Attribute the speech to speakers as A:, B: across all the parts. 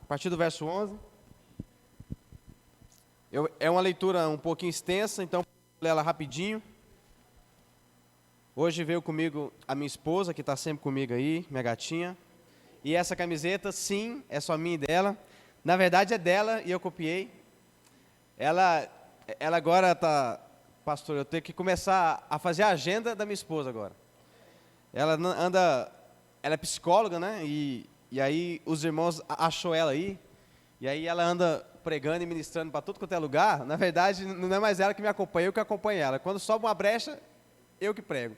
A: a partir do verso 11. É uma leitura um pouquinho extensa, então vou ler ela rapidinho. Hoje veio comigo a minha esposa, que está sempre comigo aí, minha gatinha. E essa camiseta, sim, é só minha e dela. Na verdade é dela e eu copiei. Ela agora está... Pastor, eu tenho que começar a fazer a agenda da minha esposa agora. Ela é psicóloga, né? E aí os irmãos achou ela aí. E aí ela anda pregando e ministrando para tudo quanto é lugar. Na verdade, não é mais ela que me acompanha, eu que acompanho ela. Quando sobe uma brecha, eu que prego.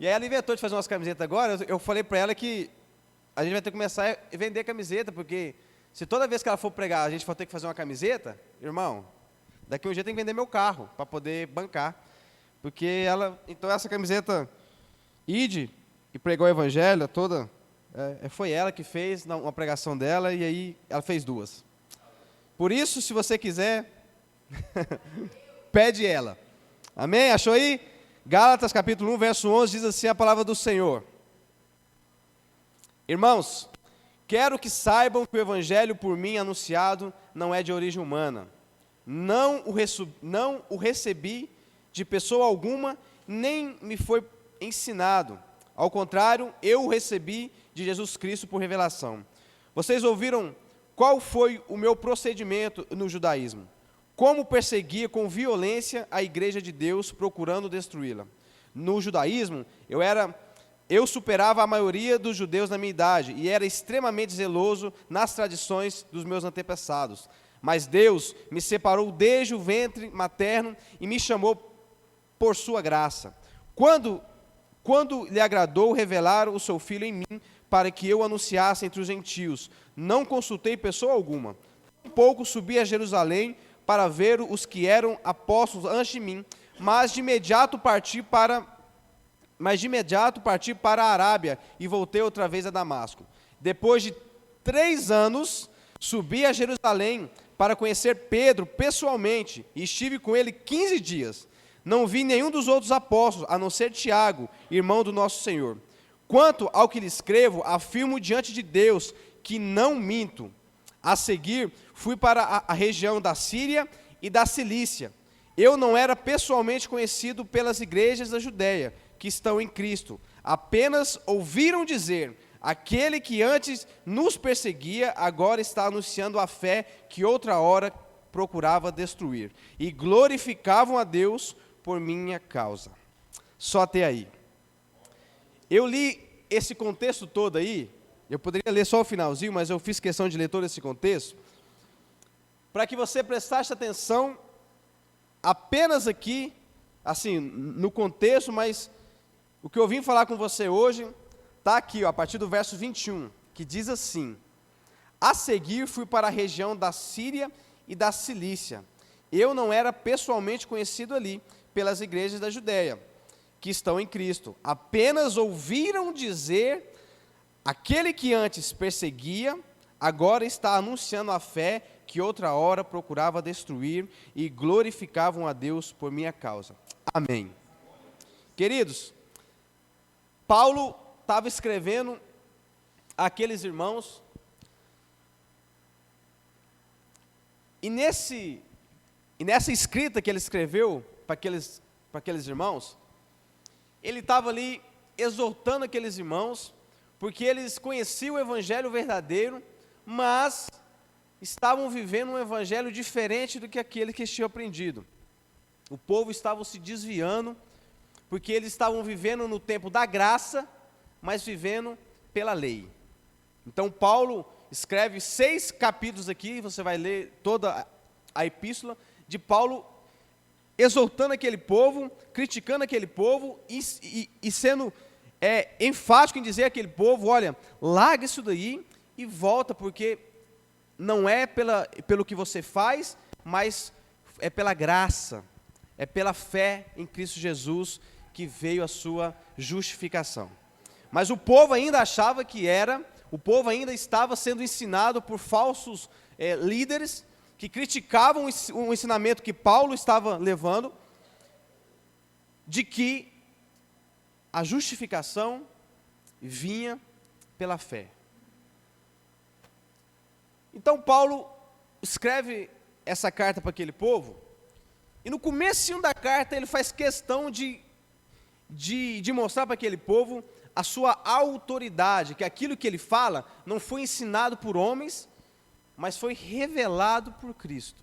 A: E aí ela inventou de fazer umas camisetas agora. Eu falei para ela que a gente vai ter que começar a vender camiseta, porque se toda vez que ela for pregar a gente for ter que fazer uma camiseta, irmão, daqui a um dia tem que vender meu carro para poder bancar. Porque então essa camiseta Ide e pregou o evangelho toda, foi ela que fez uma pregação dela, e aí ela fez duas. Por isso, se você quiser, pede ela. Amém? Achou aí? Gálatas capítulo 1, verso 11, diz assim a palavra do Senhor. Irmãos, quero que saibam que o evangelho por mim anunciado não é de origem humana. Não o recebi de pessoa alguma, nem me foi ensinado. Ao contrário, eu o recebi de Jesus Cristo por revelação. Vocês ouviram qual foi o meu procedimento no judaísmo? Como perseguia com violência a igreja de Deus, procurando destruí-la. No judaísmo, eu superava a maioria dos judeus na minha idade e era extremamente zeloso nas tradições dos meus antepassados. Mas Deus me separou desde o ventre materno e me chamou por sua graça. Quando lhe agradou revelar o seu Filho em mim, para que eu anunciasse entre os gentios, não consultei pessoa alguma. Tampouco subi a Jerusalém para ver os que eram apóstolos antes de mim, mas de imediato parti para a Arábia e voltei outra vez a Damasco. Depois de 3 anos, subi a Jerusalém para conhecer Pedro pessoalmente, e estive com ele 15 dias. Não vi nenhum dos outros apóstolos, a não ser Tiago, irmão do nosso Senhor. Quanto ao que lhe escrevo, afirmo diante de Deus que não minto. A seguir, fui para a região da Síria e da Cilícia. Eu não era pessoalmente conhecido pelas igrejas da Judéia, que estão em Cristo. Apenas ouviram dizer, aquele que antes nos perseguia, agora está anunciando a fé que outra hora procurava destruir. E glorificavam a Deus por minha causa. Só até aí. Eu li esse contexto todo aí, eu poderia ler só o finalzinho, mas eu fiz questão de ler todo esse contexto, para que você prestasse atenção apenas aqui, assim, no contexto, mas o que eu vim falar com você hoje, está aqui, ó, a partir do verso 21, que diz assim: a seguir fui para a região da Síria e da Cilícia. Eu não era pessoalmente conhecido ali pelas igrejas da Judéia, que estão em Cristo. Apenas ouviram dizer, aquele que antes perseguia, agora está anunciando a fé que outra hora procurava destruir, e glorificavam a Deus por minha causa. Amém. Queridos, Paulo estava escrevendo àqueles irmãos, e nessa escrita que ele escreveu para aqueles irmãos, ele estava ali exortando aqueles irmãos, porque eles conheciam o evangelho verdadeiro, mas estavam vivendo um evangelho diferente do que aquele que eles tinham aprendido. O povo estava se desviando, porque eles estavam vivendo no tempo da graça, mas vivendo pela lei. Então Paulo escreve 6 capítulos aqui, você vai ler toda a epístola de Paulo, exortando aquele povo, criticando aquele povo e sendo enfático em dizer àquele povo, olha, larga isso daí e volta, porque não é pelo que você faz, mas é pela graça, é pela fé em Cristo Jesus que veio a sua justificação. Mas o povo ainda achava o povo ainda estava sendo ensinado por falsos líderes, que criticavam o ensinamento que Paulo estava levando, de que a justificação vinha pela fé. Então Paulo escreve essa carta para aquele povo, e no comecinho da carta ele faz questão de mostrar para aquele povo a sua autoridade, que aquilo que ele fala não foi ensinado por homens, mas foi revelado por Cristo.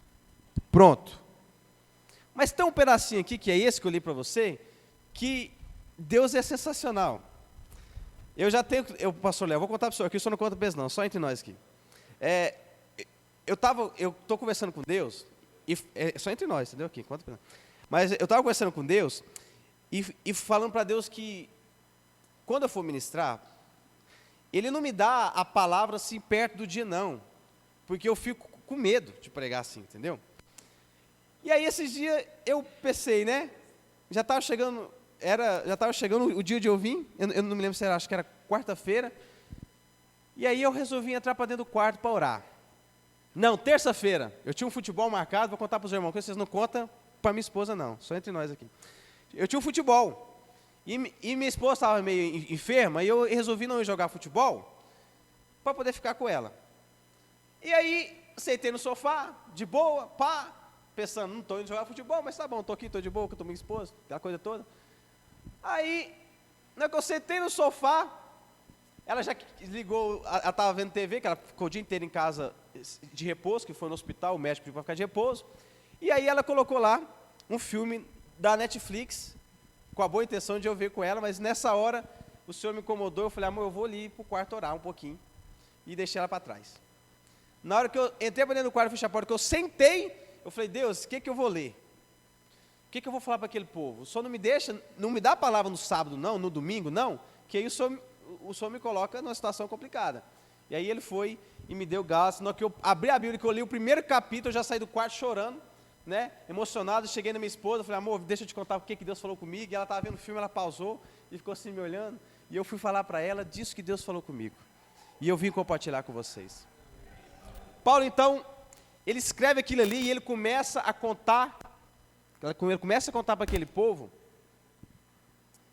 A: Pronto. Mas tem um pedacinho aqui, que é esse que eu li para você, que Deus é sensacional. Pastor Léo, vou contar para o senhor aqui, o senhor não conta para eles não, só entre nós aqui. Eu estou conversando com Deus, só entre nós, entendeu? Aqui, conta para nós. Mas eu estava conversando com Deus, e falando para Deus que, quando eu for ministrar, Ele não me dá a palavra assim perto do dia, não, porque eu fico com medo de pregar assim, entendeu? E aí esses dias eu pensei, né, já estava chegando o dia de eu vir, eu não me lembro se era, acho que era quarta-feira, e aí eu resolvi entrar para dentro do quarto para orar. Não, terça-feira, eu tinha um futebol marcado, vou contar para os irmãos, que vocês não contam para minha esposa não, só entre nós aqui. Eu tinha um futebol, e minha esposa estava meio enferma, e eu resolvi não ir jogar futebol, para poder ficar com ela. E aí, sentei no sofá, de boa, pá, pensando, não estou indo jogar futebol, mas tá bom, estou aqui, estou de boa, estou com minha esposa, aquela coisa toda. Aí, na hora que eu sentei no sofá, ela já ligou, ela estava vendo TV, que ela ficou o dia inteiro em casa de repouso, que foi no hospital, o médico pediu para ficar de repouso, e aí ela colocou lá um filme da Netflix, com a boa intenção de eu ver com ela, mas nessa hora o senhor me incomodou, eu falei, amor, eu vou ali para o quarto orar um pouquinho, e deixei ela para trás. Na hora que eu entrei para dentro do quarto, fechei a porta, que eu sentei, eu falei, Deus, o que eu vou ler? O que eu vou falar para aquele povo? O senhor não me dá a palavra no sábado não, no domingo não, que aí o senhor me coloca numa situação complicada. E aí ele foi e me deu gás, na hora que eu abri a Bíblia, que eu li o primeiro capítulo, eu já saí do quarto chorando, né, emocionado, cheguei na minha esposa, falei, amor, deixa eu te contar o que Deus falou comigo, e ela estava vendo o filme, ela pausou, e ficou assim me olhando, e eu fui falar para ela disso que Deus falou comigo, e eu vim compartilhar com vocês. Paulo, então, ele escreve aquilo ali, e ele começa a contar para aquele povo,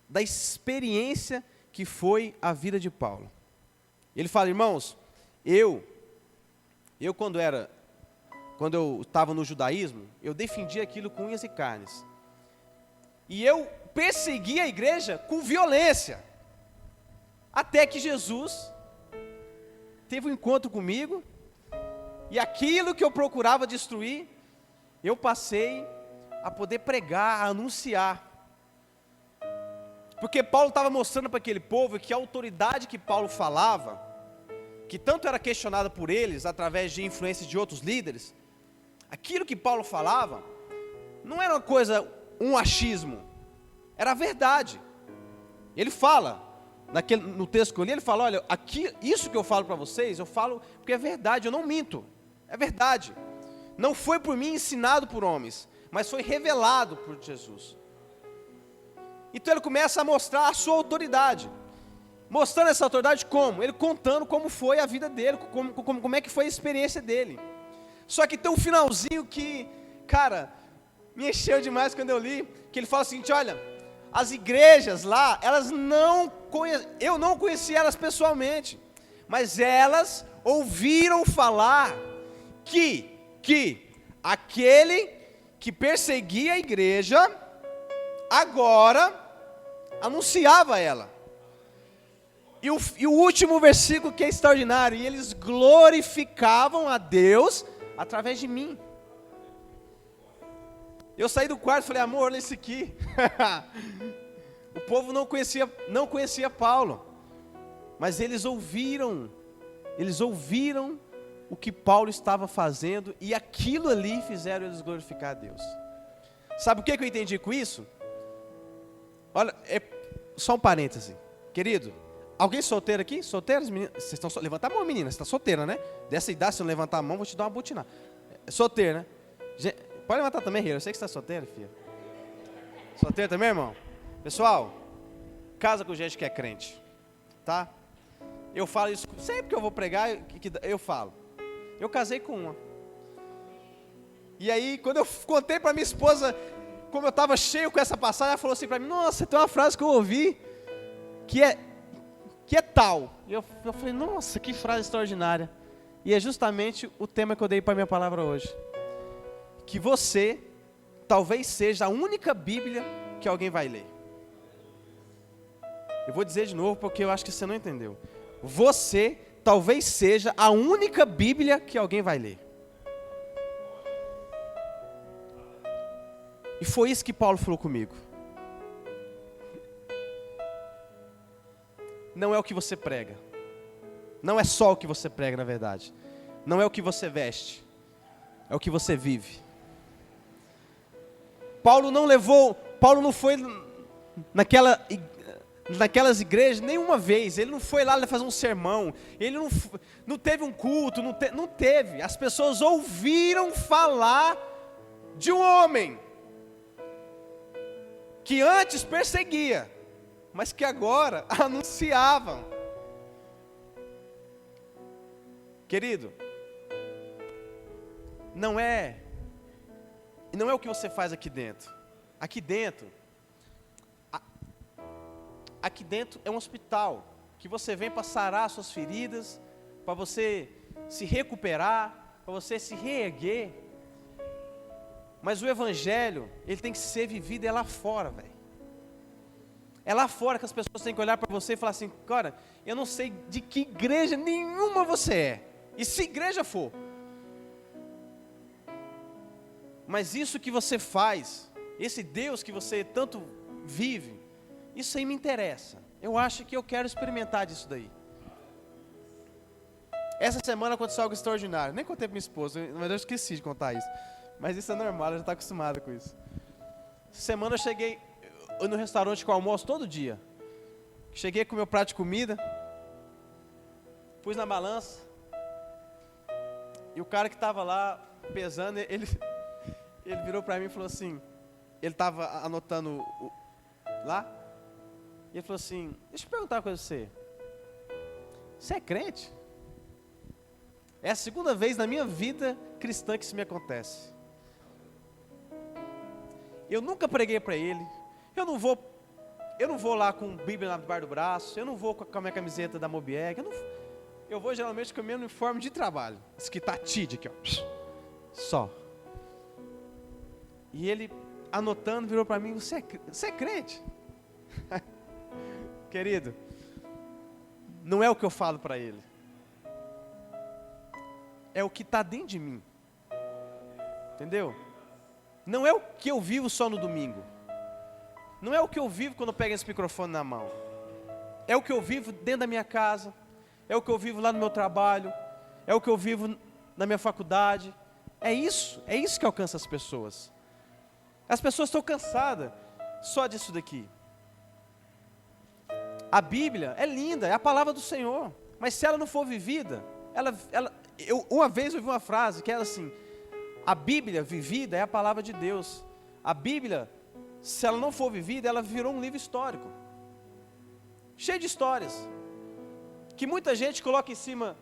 A: da experiência que foi a vida de Paulo. Ele fala, irmãos, eu quando eu estava no judaísmo, eu defendia aquilo com unhas e carnes. E eu persegui a igreja com violência. Até que Jesus teve um encontro comigo, e aquilo que eu procurava destruir, eu passei a poder pregar, a anunciar. Porque Paulo estava mostrando para aquele povo que a autoridade que Paulo falava, que tanto era questionada por eles, através de influências de outros líderes, aquilo que Paulo falava, não era uma coisa, um achismo, era a verdade. Ele fala, no texto que eu li, ele fala, olha, aqui, isso que eu falo para vocês, eu falo porque é verdade, eu não minto, é verdade. Não foi por mim ensinado por homens, mas foi revelado por Jesus. Então ele começa a mostrar a sua autoridade. Mostrando essa autoridade como? Ele contando como foi a vida dele, como é que foi a experiência dele. Só que tem um finalzinho que, cara, me encheu demais quando eu li, que ele fala o seguinte, olha, as igrejas lá, eu não conhecia elas pessoalmente, mas elas ouviram falar que aquele que perseguia a igreja, agora anunciava ela. E o último versículo que é extraordinário, e eles glorificavam a Deus através de mim. Eu saí do quarto e falei, amor, olha isso aqui. O povo não conhecia Paulo, mas eles ouviram o que Paulo estava fazendo, e aquilo ali fizeram eles glorificar a Deus. Sabe o que eu entendi com isso? Olha, só um parêntese, querido. Alguém solteiro aqui? Solteiros? Vocês estão levanta a mão, menina. Você está solteira, né? Dessa idade, se não levantar a mão, vou te dar uma butinada. Solteiro, né? Pode levantar também, Rira. Eu sei que você está solteiro, filho. Solteiro também, irmão? Pessoal, casa com gente que é crente, tá? Eu falo isso sempre que eu vou pregar, eu falo. Eu casei com uma. E aí, quando eu contei para minha esposa, como eu estava cheio com essa passagem, ela falou assim para mim, nossa, tem uma frase que eu ouvi, que é tal. E eu falei, nossa, que frase extraordinária. E é justamente o tema que eu dei para a minha palavra hoje. Que você talvez seja a única Bíblia que alguém vai ler. Eu vou dizer de novo porque eu acho que você não entendeu. Você talvez seja a única Bíblia que alguém vai ler. E foi isso que Paulo falou comigo. Não é o que você prega. Não é só o que você prega, na verdade. Não é o que você veste. É o que você vive. Paulo não foi naquelas igrejas nenhuma vez. Ele não foi lá fazer um sermão. Ele não teve um culto. Não teve. As pessoas ouviram falar de um homem que antes perseguia, mas que agora anunciavam. Querido, não é o que você faz aqui dentro. Aqui dentro é um hospital que você vem para sarar suas feridas, para você se recuperar, para você se reerguer. Mas o evangelho, ele tem que ser vivido lá fora, velho. É lá fora que as pessoas têm que olhar para você e falar assim: cara, eu não sei de que igreja nenhuma você é. E se igreja for. Mas isso que você faz, esse Deus que você tanto vive, isso aí me interessa. Eu acho que eu quero experimentar disso daí. Essa semana aconteceu algo extraordinário. Nem contei para minha esposa, mas eu esqueci de contar isso. Mas isso é normal, ela já está acostumada com isso. Essa semana eu cheguei no restaurante com almoço todo dia. Cheguei com meu prato de comida, pus na balança, e o cara que estava lá pesando, ele virou para mim e falou assim, ele estava anotando lá, e ele falou assim: deixa eu perguntar uma coisa pra você. Você é crente? É a segunda vez na minha vida cristã que isso me acontece. Eu nunca preguei para ele. Eu não vou lá com Bíblia debaixo do braço. Eu não vou com a minha camiseta da Mobieg. Eu vou geralmente com o meu uniforme de trabalho. Esse que tá TID aqui, ó. Só. E ele, anotando, virou para mim: você é crente? Querido, não é o que eu falo para ele. É o que está dentro de mim. Entendeu? Não é o que eu vivo só no domingo. Não é o que eu vivo quando eu pego esse microfone na mão. É o que eu vivo dentro da minha casa. É o que eu vivo lá no meu trabalho. É o que eu vivo na minha faculdade. É isso que alcança as pessoas. As pessoas estão cansadas só disso daqui. A Bíblia é linda, é a palavra do Senhor. Mas se ela não for vivida, uma vez eu ouvi uma frase que era assim: a Bíblia vivida é a palavra de Deus. A Bíblia, se ela não for vivida, ela virou um livro histórico. Cheio de histórias. Que muita gente coloca em cima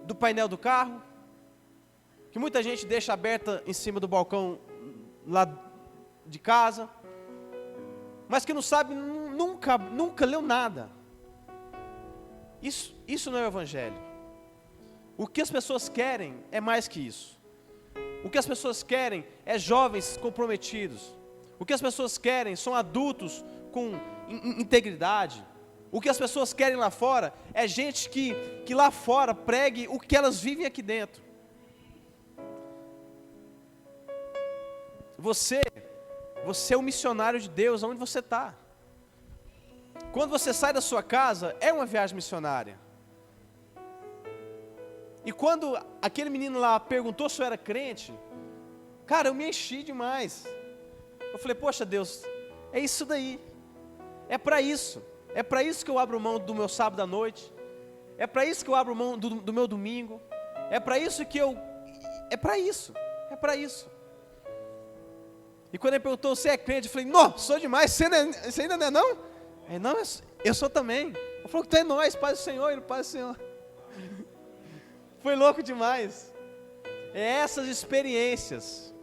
A: do painel do carro. Que muita gente deixa aberta em cima do balcão lá de casa. Mas que não sabe, nunca leu nada. Isso não é o evangelho. O que as pessoas querem é mais que isso. O que as pessoas querem é jovens comprometidos. O que as pessoas querem são adultos com integridade. O que as pessoas querem lá fora é gente que lá fora pregue o que elas vivem aqui dentro. Você é um missionário de Deus onde você está. Quando você sai da sua casa, é uma viagem missionária. E quando aquele menino lá perguntou se eu era crente, cara, eu me enchi demais. Eu falei: poxa Deus, é isso daí. É para isso. É para isso que eu abro mão do meu sábado à noite. É para isso que eu abro mão do meu domingo. É para isso que eu... É para isso. É para isso. E quando ele perguntou: você é crente? Eu falei: não, sou demais. Você ainda não é não? Ele: não, eu sou também. Eu falei: tu é nós, Pai do Senhor. Ele: Pai do Senhor. Foi louco demais. É essas experiências.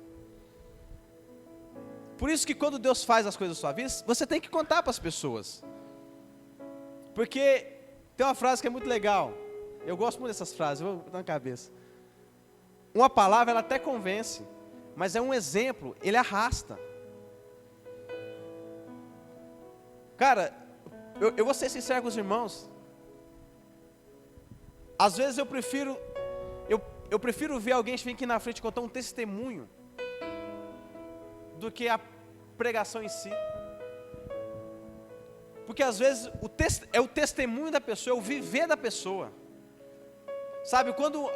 A: Por isso que quando Deus faz as coisas na sua vida, você tem que contar para as pessoas. Porque tem uma frase que é muito legal. Eu gosto muito dessas frases, vou botar na cabeça. Uma palavra, ela até convence, mas é um exemplo, ele arrasta. Cara, eu vou ser sincero com os irmãos. Às vezes eu prefiro ver alguém vir aqui na frente contar um testemunho do que a pregação em si. Porque às vezes é o testemunho da pessoa, é o viver da pessoa. Sabe, quando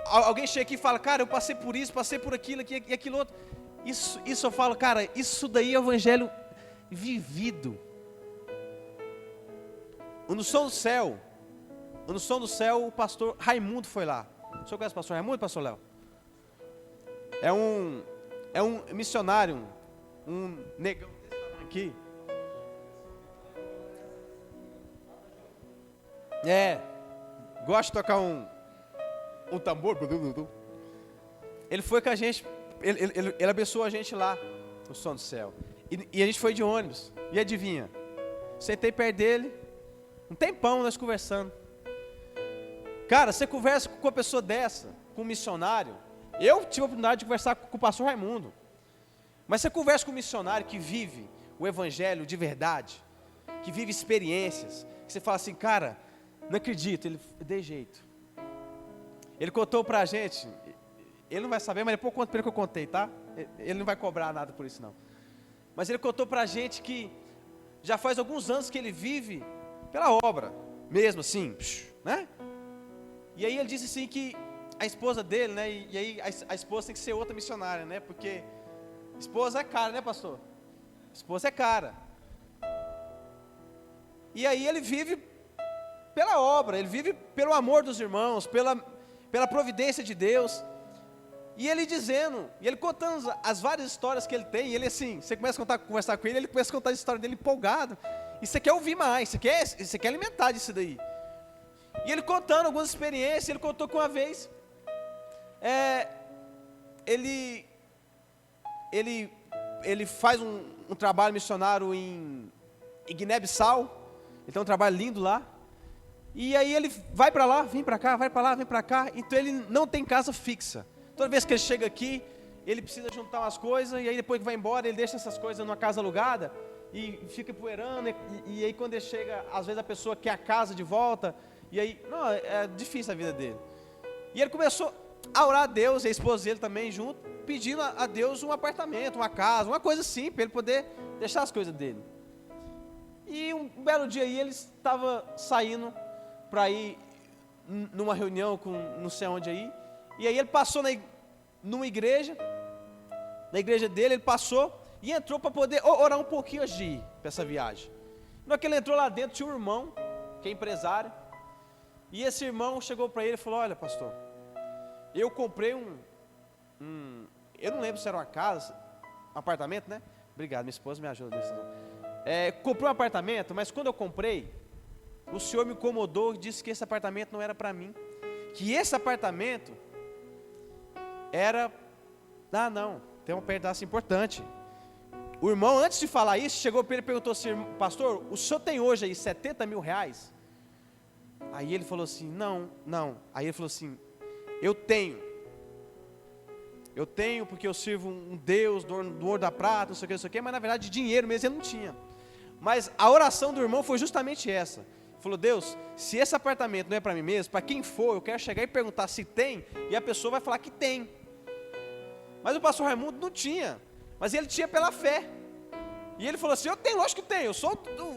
A: alguém chega aqui e fala, cara, eu passei por isso, passei por aquilo e aquilo outro. Isso eu falo, cara, isso daí é o evangelho vivido. No som do céu, o pastor Raimundo foi lá. O senhor conhece o pastor Raimundo, pastor Léo? É um missionário, um negão desse tamanho aqui. Gosta de tocar um tambor. Ele foi com a gente, ele abençoou a gente lá, no som do céu. E a gente foi de ônibus. E adivinha? Sentei perto dele, um tempão nós conversando. Cara, você conversa com uma pessoa dessa, com um missionário. Eu tive a oportunidade de conversar com o pastor Raimundo. Mas você conversa com um missionário que vive o evangelho de verdade, que vive experiências, que você fala assim, cara, não acredito, ele de jeito. Ele contou pra gente, ele não vai saber, mas depois eu conto pra ele que eu contei, tá? Ele não vai cobrar nada por isso não. Mas ele contou pra gente que já faz alguns anos que ele vive pela obra, mesmo assim, né? E aí ele disse assim que a esposa dele, né? E aí a esposa tem que ser outra missionária, né? Porque esposa é cara, né, pastor? Esposa é cara. E aí ele vive pela obra, ele vive pelo amor dos irmãos, pela providência de Deus. E ele dizendo, e ele contando as várias histórias que ele tem, e ele assim, você começa a conversar com ele começa a contar a história dele empolgado. E você quer ouvir mais, você quer alimentar disso daí. E ele contando algumas experiências, ele contou que uma vez, ele faz um trabalho missionário em Guiné-Bissau, ele tem um trabalho lindo lá, e aí ele vai para lá, vem para cá, vai para lá, vem para cá, então ele não tem casa fixa. Toda vez que ele chega aqui, ele precisa juntar umas coisas, e aí depois que vai embora, ele deixa essas coisas numa casa alugada, e fica poeirando, e aí quando ele chega, às vezes a pessoa quer a casa de volta, e aí, não, é difícil a vida dele. E ele começou a orar a Deus, e a esposa dele também junto, pedindo a Deus um apartamento, uma casa, uma coisa assim, para ele poder deixar as coisas dele. E um belo dia aí, ele estava saindo para ir numa reunião com não sei onde aí, e aí ele passou numa igreja, na igreja dele, ele passou e entrou para poder orar um pouquinho antes de ir para essa viagem. Na hora que ele entrou lá dentro, tinha um irmão, que é empresário, e esse irmão chegou para ele e falou, olha pastor, eu comprei eu não lembro se era uma casa, um apartamento, né? Obrigado, minha esposa me ajuda nisso. Comprei um apartamento, mas quando eu comprei, o senhor me incomodou e disse que esse apartamento não era para mim, que esse apartamento era, não, tem um pedaço importante. O irmão, antes de falar isso, chegou para ele e perguntou assim, pastor, o senhor tem hoje aí 70 mil reais? Aí ele falou assim, não. Aí ele falou assim, eu tenho porque eu sirvo um Deus do ouro da prata, não sei o que, mas na verdade dinheiro mesmo ele não tinha. Mas a oração do irmão foi justamente essa. Ele falou, Deus, se esse apartamento não é para mim mesmo, para quem for, eu quero chegar e perguntar se tem, e a pessoa vai falar que tem. Mas o pastor Raimundo não tinha, mas ele tinha pela fé. E ele falou assim, eu tenho, lógico que tenho,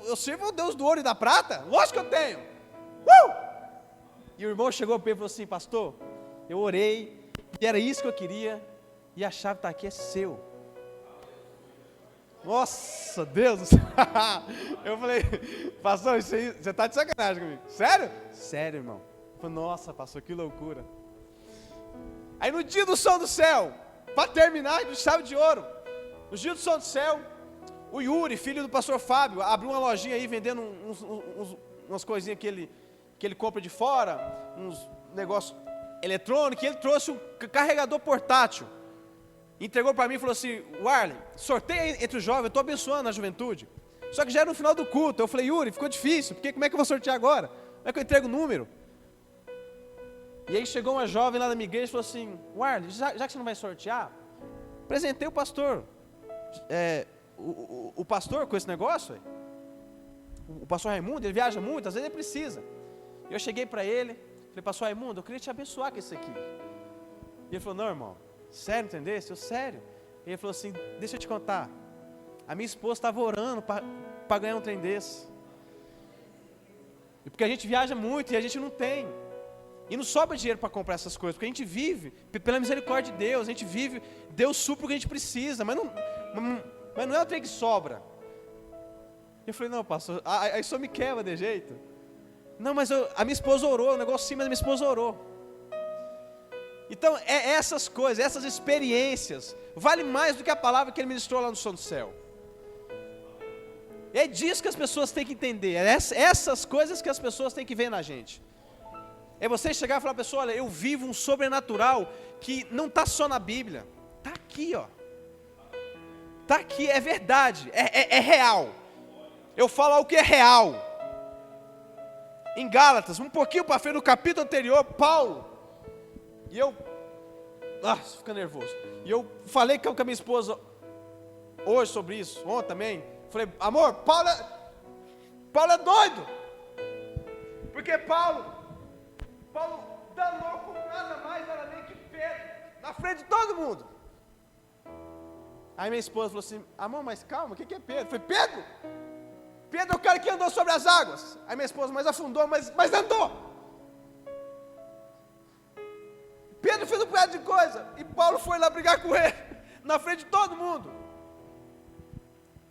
A: eu sirvo o Deus do ouro e da prata, lógico que eu tenho. E o irmão chegou para ele e falou assim, pastor, eu orei, e era isso que eu queria, e a chave está aqui, é seu. Nossa, Deus do céu. Eu falei, pastor, isso aí, você está de sacanagem comigo. Sério? Sério, irmão. Eu falei, nossa, pastor, que loucura. Aí no dia do som do céu, para terminar, de chave de ouro, no dia do som do céu, o Yuri, filho do pastor Fábio, abriu uma lojinha aí vendendo umas coisinhas que ele compra de fora, uns negócios eletrônicos, e ele trouxe um carregador portátil. Entregou para mim e falou assim, Warley, sorteia entre os jovens, eu estou abençoando a juventude. Só que já era no final do culto. Eu falei, Yuri, ficou difícil, porque como é que eu vou sortear agora? Como é que eu entrego o número? E aí chegou uma jovem lá da minha igreja e falou assim: Warley, já que você não vai sortear, apresentei o pastor. O pastor com esse negócio, o pastor Raimundo, ele viaja muito, às vezes ele precisa. E eu cheguei para ele, falei: pastor Raimundo, eu queria te abençoar com isso aqui. E ele falou: não, irmão, sério, entendesse? Eu, sério. E ele falou assim: deixa eu te contar, a minha esposa estava orando para ganhar um trem desse. E porque a gente viaja muito e a gente não tem. E não sobra dinheiro para comprar essas coisas, porque a gente vive, pela misericórdia de Deus, a gente vive, Deus supre o que a gente precisa, mas não é o trem que sobra. Eu falei: não, pastor, aí só me quebra de jeito. Não, mas a minha esposa orou, o negócio sim, mas a minha esposa orou. Então, essas coisas, essas experiências, vale mais do que a palavra que ele ministrou lá no som do céu. É disso que as pessoas têm que entender, essas coisas que as pessoas têm que ver na gente. É você chegar e falar: pessoal, olha, eu vivo um sobrenatural que não está só na Bíblia, está aqui, ó. Está aqui, é verdade, é real. Eu falo algo que é real. Em Gálatas, um pouquinho para frente, no capítulo anterior, Paulo, e eu, fica nervoso, e eu falei com a minha esposa hoje sobre isso, ontem também, falei: amor, Paulo é doido, porque Paulo danou com nada mais, nada menos que Pedro, na frente de todo mundo. Aí minha esposa falou assim: amor, mas calma, o que é Pedro? Eu falei: Pedro é o cara que andou sobre as águas. Aí minha esposa: mas afundou, mas andou. Pedro fez um punhado de coisa, e Paulo foi lá brigar com ele, na frente de todo mundo.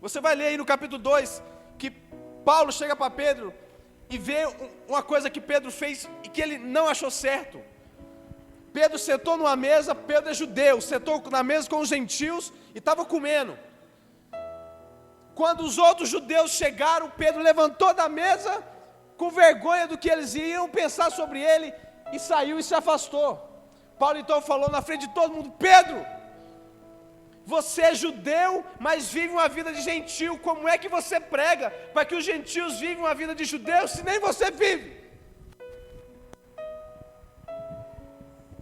A: Você vai ler aí no capítulo 2, que Paulo chega para Pedro, e vê uma coisa que Pedro fez, e que ele não achou certo. Pedro sentou numa mesa, Pedro é judeu, sentou na mesa com os gentios, e estava comendo. Quando os outros judeus chegaram, Pedro levantou da mesa, com vergonha do que eles iam pensar sobre ele, e saiu e se afastou. Paulo então falou na frente de todo mundo: Pedro, você é judeu, mas vive uma vida de gentil. Como é que você prega para que os gentios vivem uma vida de judeus, se nem você vive?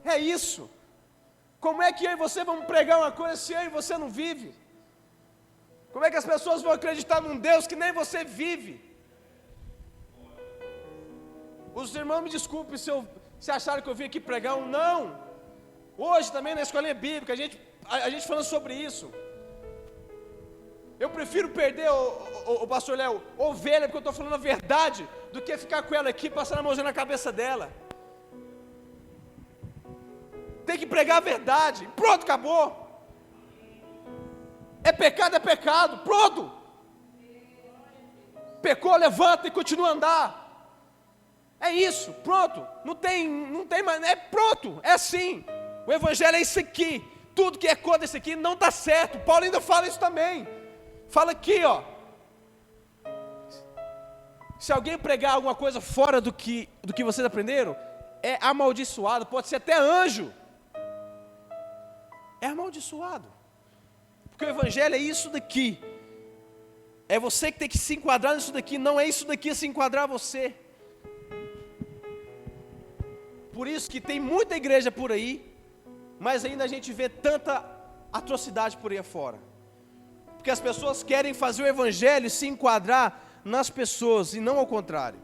A: É isso. Como é que eu e você vamos pregar uma coisa se eu e você não vive? Como é que as pessoas vão acreditar num Deus que nem você vive? Os irmãos me desculpem se acharam que eu vim aqui pregar um não. Hoje também na escolinha bíblica, a gente falando sobre isso. Eu prefiro perder, o pastor Léo, ovelha, porque eu estou falando a verdade, do que ficar com ela aqui, passando a mãozinha na cabeça dela. Tem que pregar a verdade, pronto, acabou. É pecado, pronto. Pecou, levanta e continua a andar. É isso, pronto. Não tem mais, é pronto, é assim. O evangelho é isso aqui. Tudo que é contra isso aqui não está certo. Paulo ainda fala isso também. Fala aqui, ó. Se alguém pregar alguma coisa fora do que vocês aprenderam, é amaldiçoado, pode ser até anjo. É amaldiçoado. Porque o evangelho é isso daqui. É você que tem que se enquadrar nisso daqui, não é isso daqui se enquadrar você. Por isso que tem muita igreja por aí, mas ainda a gente vê tanta atrocidade por aí afora. Porque as pessoas querem fazer o evangelho e se enquadrar nas pessoas, e não ao contrário.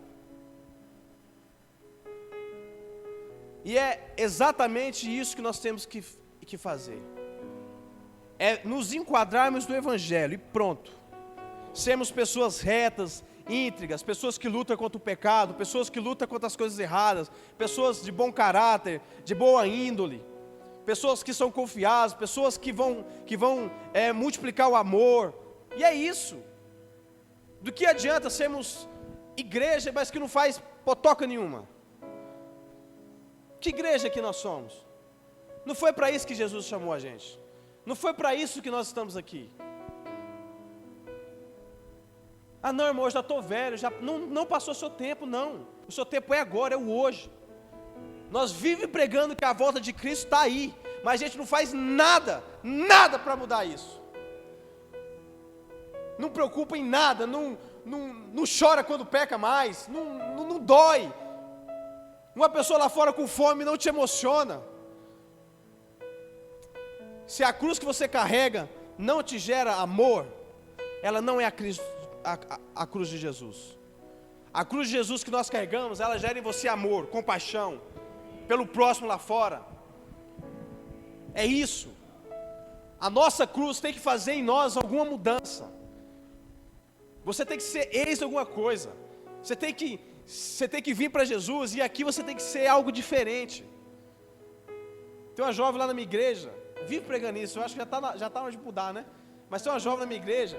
A: E é exatamente isso que nós temos que fazer. É nos enquadrarmos no evangelho e pronto. Sermos pessoas retas, íntegras, pessoas que lutam contra o pecado, pessoas que lutam contra as coisas erradas, pessoas de bom caráter, de boa índole, pessoas que são confiáveis, pessoas que vão multiplicar o amor. E é isso. Do que adianta sermos igreja, mas que não faz potoca nenhuma? Que igreja que nós somos? Não foi para isso que Jesus chamou a gente. Não foi para isso que nós estamos aqui. Ah não, irmão, eu já estou velho, não passou o seu tempo, não. O seu tempo é agora, é o hoje. Nós vivemos pregando que a volta de Cristo está aí, mas a gente não faz nada para mudar isso. Não preocupa em nada, não chora quando peca mais, não dói. Uma pessoa lá fora com fome não te emociona. Se a cruz que você carrega não te gera amor, ela não é a cruz de Jesus. A cruz de Jesus que nós carregamos, ela gera em você amor, compaixão, pelo próximo lá fora. É isso. A nossa cruz tem que fazer em nós alguma mudança. Você tem que ser ex de alguma coisa. Você tem que vir para Jesus, e aqui você tem que ser algo diferente. Tem uma jovem lá na minha igreja, vive pregando isso, eu acho que já está na hora de mudar, né? Mas tem uma jovem na minha igreja,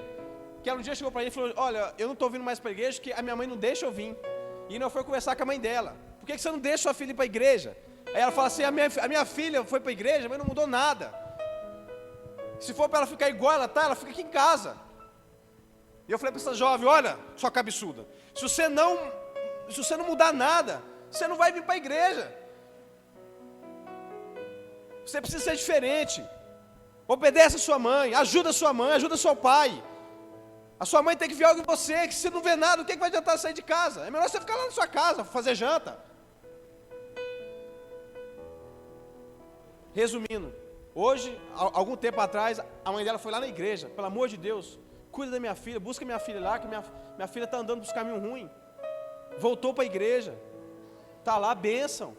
A: que ela um dia chegou para mim e falou: olha, eu não estou vindo mais para a igreja, porque a minha mãe não deixa eu vir. E não foi conversar com a mãe dela: por que você não deixa sua filha ir para a igreja? Aí ela fala assim: a minha filha foi para a igreja, mas não mudou nada. Se for para ela ficar igual ela está, ela fica aqui em casa. E eu falei para essa jovem: olha, sua cabeçuda, se você não mudar nada, você não vai vir para a igreja. Você precisa ser diferente. Obedece a sua mãe, ajuda seu pai. A sua mãe tem que ver algo em você, que se você não vê nada, o que vai adiantar sair de casa? É melhor você ficar lá na sua casa, fazer janta. Resumindo, hoje, algum tempo atrás, a mãe dela foi lá na igreja: pelo amor de Deus, cuida da minha filha, busca minha filha lá, que minha filha está andando por caminho ruim. Voltou para a igreja, está lá, bênção.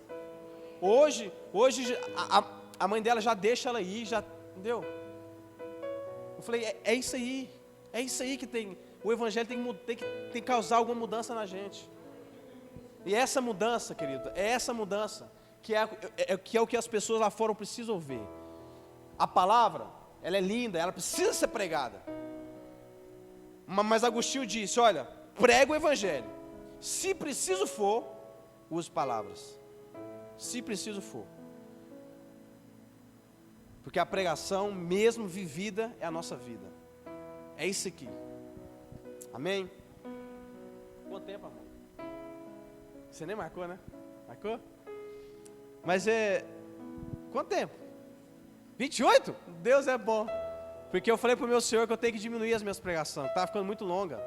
A: Hoje a mãe dela já deixa ela ir, já, entendeu? Eu falei: é isso aí que tem, o evangelho tem que causar alguma mudança na gente. E essa mudança, querido, é essa mudança que é o que as pessoas lá fora precisam ver. A palavra, ela é linda, ela precisa ser pregada. Mas Agostinho disse: olha, prega o evangelho. Se preciso for, use palavras. Se preciso for. Porque a pregação, mesmo vivida, é a nossa vida. É isso aqui. Amém? Quanto tempo, amor? Você nem marcou, né? Marcou? Mas quanto tempo? 28? Deus é bom. Porque eu falei para o meu Senhor que eu tenho que diminuir as minhas pregações. Estava ficando muito longa.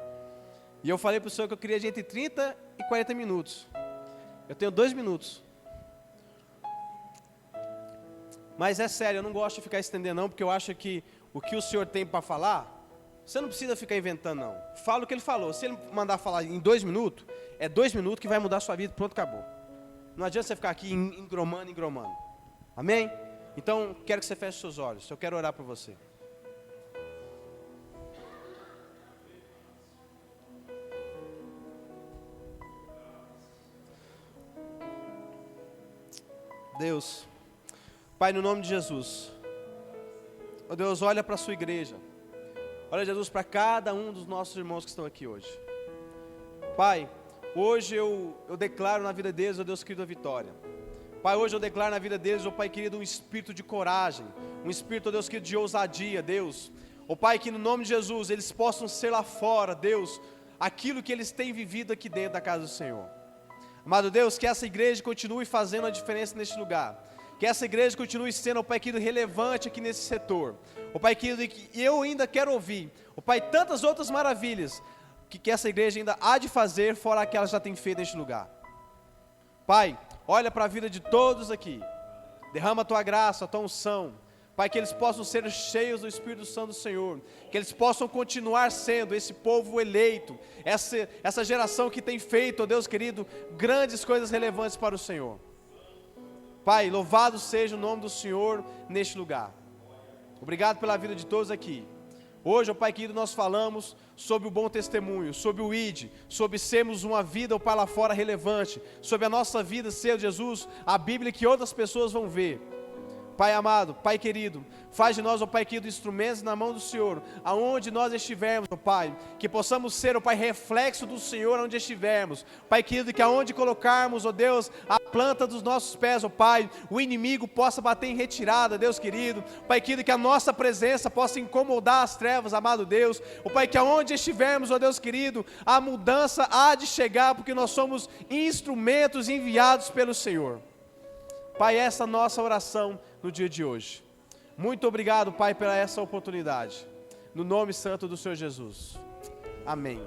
A: E eu falei para o Senhor que eu queria de entre 30 e 40 minutos. Eu tenho 2 minutos. Mas é sério, eu não gosto de ficar estendendo não, porque eu acho que o que o Senhor tem para falar, você não precisa ficar inventando não. Fala o que Ele falou. Se Ele mandar falar em 2 minutos, é 2 minutos que vai mudar a sua vida, pronto, acabou. Não adianta você ficar aqui engromando. Amém? Então, quero que você feche seus olhos. Eu quero orar por você. Deus, Pai, no nome de Jesus, ó Deus, olha para a sua igreja, olha, Jesus, para cada um dos nossos irmãos que estão aqui hoje. Pai, hoje eu declaro na vida deles, ó Deus querido, a vitória. Pai, hoje eu declaro na vida deles, ó Pai querido, um espírito de coragem, um espírito, ó Deus querido, de ousadia, Deus. Ó Pai, que no nome de Jesus eles possam ser lá fora, Deus, aquilo que eles têm vivido aqui dentro da casa do Senhor. Amado Deus, que essa igreja continue fazendo a diferença neste lugar. Que essa igreja continue sendo, ó Pai querido, relevante aqui nesse setor. Ó Pai querido, que eu ainda quero ouvir, ó Pai, tantas outras maravilhas que essa igreja ainda há de fazer, fora aquelas que já tem feito neste lugar. Pai, olha para a vida de todos aqui. Derrama a Tua graça, a Tua unção. Pai, que eles possam ser cheios do Espírito Santo do Senhor, que eles possam continuar sendo esse povo eleito, essa geração que tem feito, ó Deus querido, grandes coisas relevantes para o Senhor. Pai, louvado seja o nome do Senhor neste lugar. Obrigado pela vida de todos aqui. Hoje, ó Pai querido, nós falamos sobre o bom testemunho, sobre o ID, sobre sermos uma vida, ó Pai, lá fora relevante, sobre a nossa vida ser, Jesus, a Bíblia que outras pessoas vão ver. Pai amado, Pai querido, faz de nós, ó Pai querido, instrumentos na mão do Senhor, aonde nós estivermos, ó Pai, que possamos ser, ó Pai, reflexo do Senhor aonde estivermos. Pai querido, que aonde colocarmos, ó Deus, a planta dos nossos pés, ó Pai, o inimigo possa bater em retirada, Deus querido. Pai querido, que a nossa presença possa incomodar as trevas, amado Deus. Ó Pai, que aonde estivermos, ó Deus querido, a mudança há de chegar, porque nós somos instrumentos enviados pelo Senhor. Pai, essa é a nossa oração no dia de hoje. Muito obrigado, Pai, pela essa oportunidade. No nome santo do Senhor Jesus. Amém.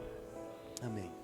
A: Amém.